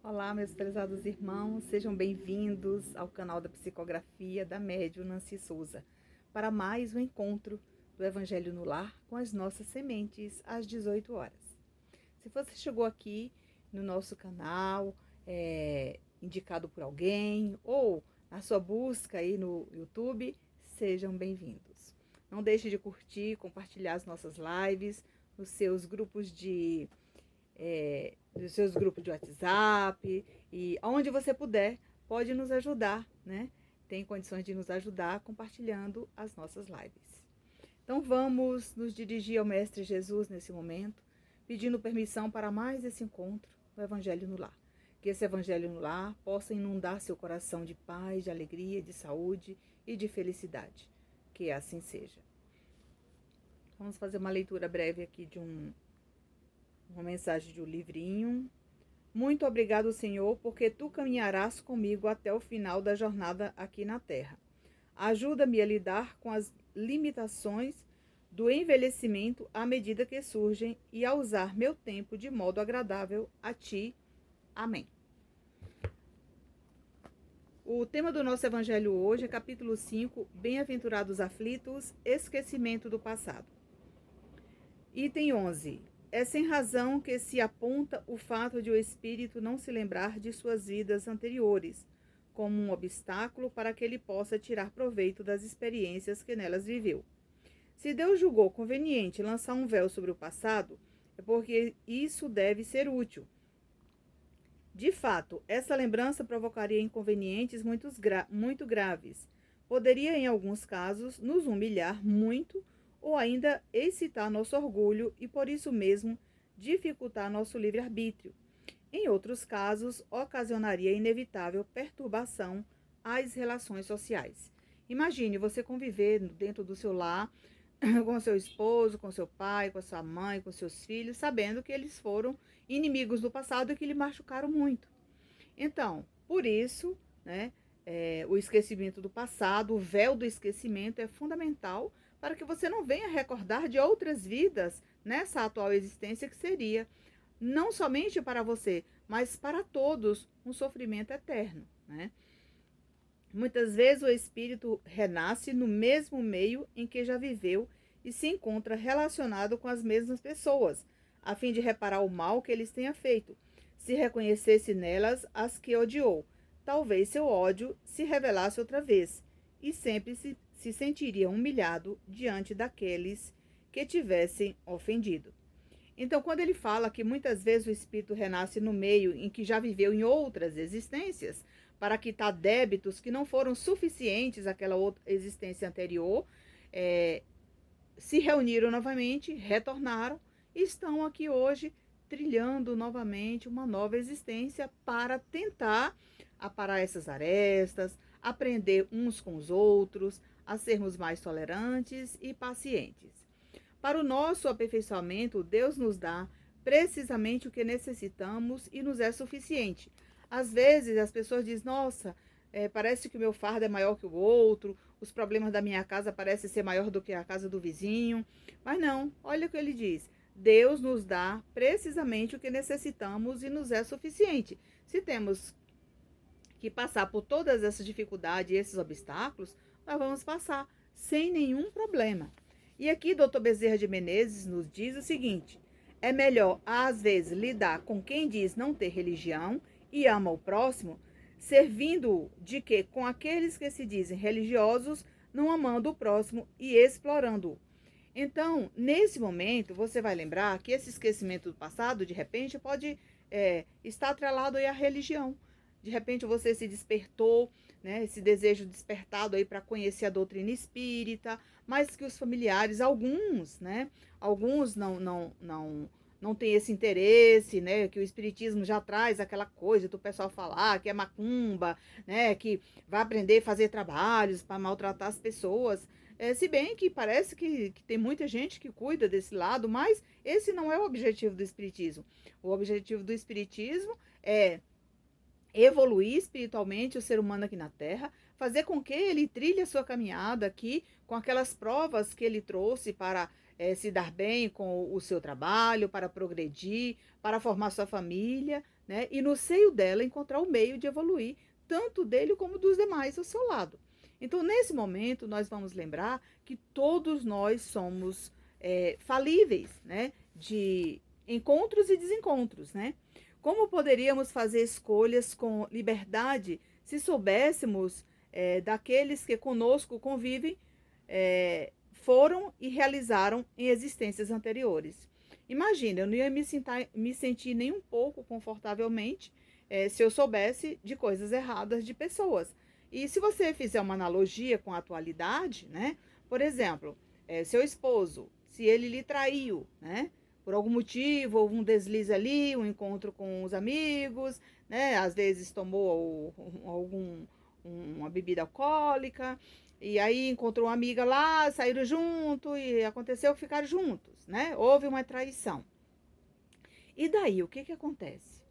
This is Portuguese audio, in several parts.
Olá, meus prezados irmãos, sejam bem-vindos ao canal da Psicografia da Médium Nancy Souza, para mais um encontro do Evangelho no Lar com as nossas sementes às 18 horas. Se você chegou aqui no nosso canal, indicado por alguém, ou na sua busca aí no YouTube, sejam bem-vindos. Não deixe de curtir, compartilhar as nossas lives nos seus grupos dos seus grupos de WhatsApp e onde você puder, pode nos ajudar, né? Tem condições de nos ajudar compartilhando as nossas lives. Então vamos nos dirigir ao Mestre Jesus nesse momento, pedindo permissão para mais esse encontro do Evangelho no Lar. Que esse Evangelho no Lar possa inundar seu coração de paz, de alegria, de saúde e de felicidade. Que assim seja. Vamos fazer uma leitura breve aqui de uma mensagem de um livrinho. Muito obrigado, Senhor, porque tu caminharás comigo até o final da jornada aqui na terra. Ajuda-me a lidar com as limitações do envelhecimento à medida que surgem e a usar meu tempo de modo agradável a ti. Amém. O tema do nosso evangelho hoje é capítulo 5, Bem-aventurados aflitos, esquecimento do passado. Item 11. É sem razão que se aponta o fato de o espírito não se lembrar de suas vidas anteriores, como um obstáculo para que ele possa tirar proveito das experiências que nelas viveu. Se Deus julgou conveniente lançar um véu sobre o passado, é porque isso deve ser útil. De fato, essa lembrança provocaria inconvenientes muito graves. Poderia, em alguns casos, nos humilhar muito ou ainda excitar nosso orgulho e, por isso mesmo, dificultar nosso livre-arbítrio. Em outros casos, ocasionaria inevitável perturbação às relações sociais. Imagine você conviver dentro do seu lar com seu esposo, com seu pai, com a sua mãe, com seus filhos, sabendo que eles foram inimigos do passado e que lhe machucaram muito. Então, por isso, né, o esquecimento do passado, o véu do esquecimento é fundamental para que você não venha recordar de outras vidas nessa atual existência que seria, não somente para você, mas para todos, um sofrimento eterno, né? Muitas vezes o espírito renasce no mesmo meio em que já viveu e se encontra relacionado com as mesmas pessoas, a fim de reparar o mal que eles tenha feito. Se reconhecesse nelas as que odiou, talvez seu ódio se revelasse outra vez, e sempre se sentiria humilhado diante daqueles que tivessem ofendido. Então, quando ele fala que muitas vezes o espírito renasce no meio em que já viveu em outras existências, para quitar débitos que não foram suficientes àquela outra existência anterior, se reuniram novamente, retornaram e estão aqui hoje trilhando novamente uma nova existência para tentar aparar essas arestas, aprender uns com os outros, a sermos mais tolerantes e pacientes. Para o nosso aperfeiçoamento, Deus nos dá precisamente o que necessitamos e nos é suficiente. Às vezes as pessoas dizem, nossa, parece que o meu fardo é maior que o outro, os problemas da minha casa parecem ser maior do que a casa do vizinho. Mas não, olha o que ele diz. Deus nos dá precisamente o que necessitamos e nos é suficiente. Se temos que passar por todas essas dificuldades e esses obstáculos, nós vamos passar sem nenhum problema. E aqui Dr. Bezerra de Menezes nos diz o seguinte: é melhor, às vezes, lidar com quem diz não ter religião e ama o próximo, servindo de que com aqueles que se dizem religiosos, não amando o próximo e explorando-o. Então, nesse momento, você vai lembrar que esse esquecimento do passado, de repente, pode estar atrelado aí à religião. De repente você se despertou, né, esse desejo despertado aí para conhecer a doutrina espírita, mas que os familiares, alguns, né, alguns não têm esse interesse, né, que o espiritismo já traz aquela coisa do pessoal falar que é macumba, né, que vai aprender a fazer trabalhos para maltratar as pessoas. Se bem que parece que tem muita gente que cuida desse lado, mas esse não é o objetivo do espiritismo. O objetivo do espiritismo é evoluir espiritualmente o ser humano aqui na Terra, fazer com que ele trilhe a sua caminhada aqui com aquelas provas que ele trouxe para se dar bem com o seu trabalho, para progredir, para formar sua família, né? E no seio dela encontrar o meio de evoluir, tanto dele como dos demais ao seu lado. Então, nesse momento, nós vamos lembrar que todos nós somos falíveis, né? De encontros e desencontros, né? Como poderíamos fazer escolhas com liberdade se soubéssemos daqueles que conosco convivem, foram e realizaram em existências anteriores? Imagina, eu não ia me sentir nem um pouco confortavelmente se eu soubesse de coisas erradas de pessoas. E se você fizer uma analogia com a atualidade, né? Por exemplo, seu esposo, se ele lhe traiu, né? Por algum motivo, houve um deslize ali, um encontro com os amigos, né? Às vezes tomou uma bebida alcoólica, e aí encontrou uma amiga lá, saíram junto e aconteceu que ficaram juntos, né? Houve uma traição. E daí, o que que acontece?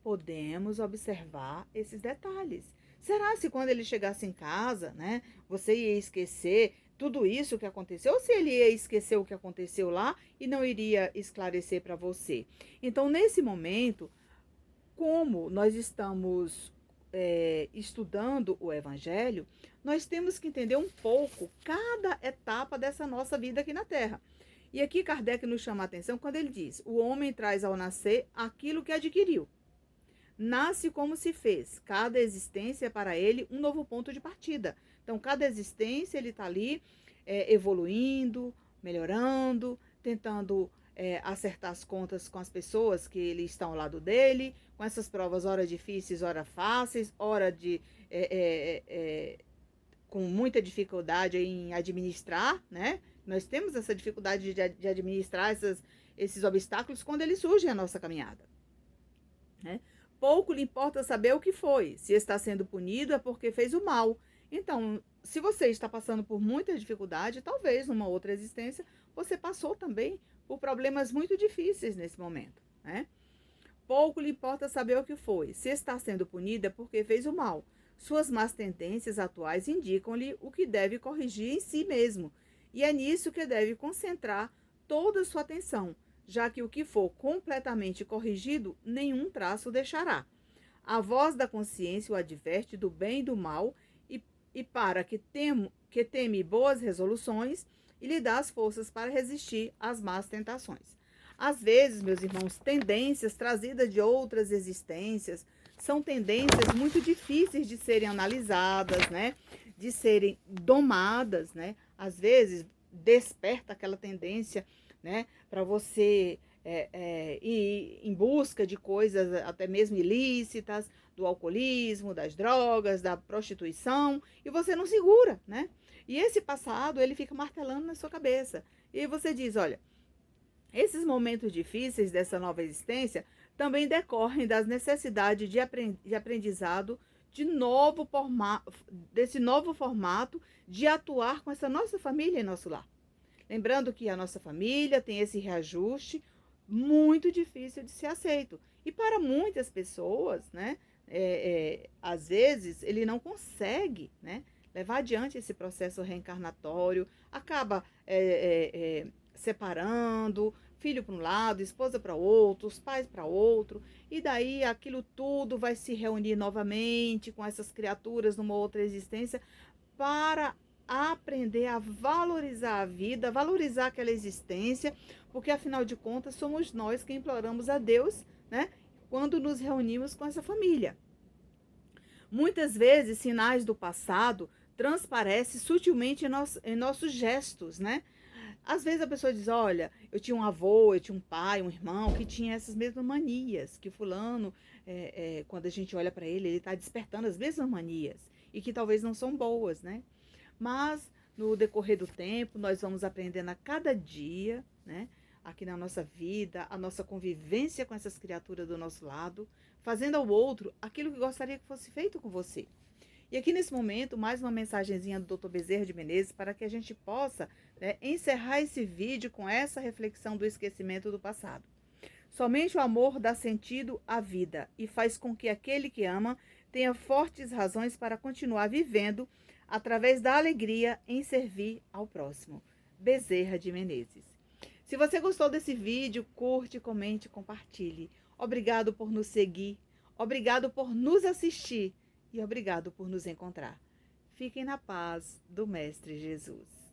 Podemos observar esses detalhes. Será se quando ele chegasse em casa, né, você ia esquecer tudo isso que aconteceu, ou se ele ia esquecer o que aconteceu lá e não iria esclarecer para você? Então, nesse momento, como nós estamos estudando o Evangelho, nós temos que entender um pouco cada etapa dessa nossa vida aqui na Terra. E aqui Kardec nos chama a atenção quando ele diz: o homem traz ao nascer aquilo que adquiriu. Nasce como se fez. Cada existência é para ele um novo ponto de partida. Então, cada existência ele está ali evoluindo, melhorando, tentando acertar as contas com as pessoas que ele estão ao lado dele, com essas provas, ora difíceis, ora fáceis, ora com muita dificuldade em administrar, né? Nós temos essa dificuldade de administrar esses obstáculos quando eles surgem na nossa caminhada, né? Pouco lhe importa saber o que foi. Se está sendo punido é porque fez o mal. Então, se você está passando por muita dificuldade, talvez numa outra existência você passou também por problemas muito difíceis nesse momento, né? Pouco lhe importa saber o que foi. Se está sendo punido é porque fez o mal. Suas más tendências atuais indicam-lhe o que deve corrigir em si mesmo. E é nisso que deve concentrar toda a sua atenção, já que o que for completamente corrigido, nenhum traço deixará. A voz da consciência o adverte do bem e do mal, e para que teme boas resoluções, e lhe dá as forças para resistir às más tentações. Às vezes, meus irmãos, tendências trazidas de outras existências são tendências muito difíceis de serem analisadas, né? De serem domadas, né? Às vezes, desperta aquela tendência, né, para você ir em busca de coisas até mesmo ilícitas, do alcoolismo, das drogas, da prostituição, e você não segura, né? E esse passado, ele fica martelando na sua cabeça. E aí você diz, olha, esses momentos difíceis dessa nova existência também decorrem das necessidades de aprendizado desse novo formato de atuar com essa nossa família em nosso lar. Lembrando que a nossa família tem esse reajuste muito difícil de ser aceito. E para muitas pessoas, né, às vezes, ele não consegue, né, levar adiante esse processo reencarnatório, acaba separando, filho para um lado, esposa para outro, os pais para outro, e daí aquilo tudo vai se reunir novamente com essas criaturas numa outra existência para aprender a valorizar a vida, valorizar aquela existência, porque afinal de contas somos nós que imploramos a Deus, né, quando nos reunimos com essa família. Muitas vezes sinais do passado transparecem sutilmente em nossos gestos, né? Às vezes a pessoa diz, olha, eu tinha um avô, eu tinha um pai, um irmão que tinha essas mesmas manias, que fulano, quando a gente olha para ele está despertando as mesmas manias, e que talvez não são boas, né? Mas no decorrer do tempo, nós vamos aprendendo a cada dia, né, aqui na nossa vida, a nossa convivência com essas criaturas do nosso lado, fazendo ao outro aquilo que gostaria que fosse feito com você. E aqui nesse momento, mais uma mensagenzinha do Dr. Bezerra de Menezes para que a gente possa, né, encerrar esse vídeo com essa reflexão do esquecimento do passado. Somente o amor dá sentido à vida e faz com que aquele que ama tenha fortes razões para continuar vivendo através da alegria em servir ao próximo. Bezerra de Menezes. Se você gostou desse vídeo, curte, comente, compartilhe. Obrigado por nos seguir, obrigado por nos assistir e obrigado por nos encontrar. Fiquem na paz do Mestre Jesus.